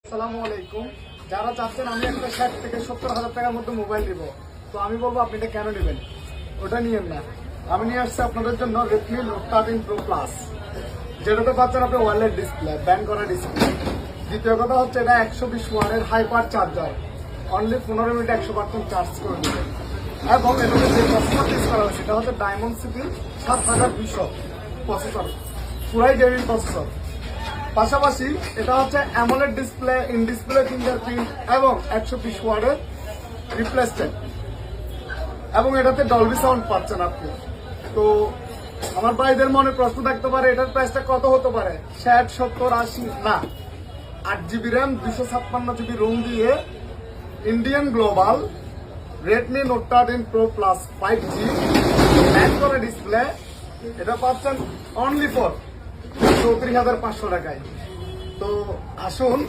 আসসালামু আলাইকুম। যারা চাচ্ছেন আমি একটা 60 থেকে 70,000 টাকার মধ্যে মোবাইল নিব, তো আমি বলবো আপনি এটা কেন নেবেন, ওটা নিয়েন না। আমি নিয়ে আসছি আপনাদের জন্য Redmi Note 13 Pro Plus, যেটাতে পাচ্ছেন আপনি ওয়্যারলেস ডিসপ্লে, ব্যান্ড করা ডিসপ্লে। দ্বিতীয় কথা হচ্ছে এটা 120 ওয়াটের hyper charger, only 15 minute 100% charge করে দেবেন। এবং এটাতে যে প্রসেসর ইউজ করা হয়েছে সেটা হচ্ছে Dimensity 7200 প্রসেসর, পুরাই গেমিং প্রসেসর। পাশাপাশি এটা হচ্ছে AMOLED display, in display fingerprint এবং 120 ওয়াটের রিপ্লেসমেন্ট, এবং এটাতে ডলবি সাউন্ড পাচ্ছেন আপনি। তো আমার ভাইদের মনে প্রশ্ন থাকতে পারে এটার প্রাইসটা কত হতে পারে, 60, 70, 80 না, 8GB র্যাম 256GB রোম দিয়ে Indian global Redmi Note 13 Pro Plus 5G band করা ডিসপ্লে, এটা পাচ্ছেন অনলি ফর 34,500 টাকায়। তো আসুন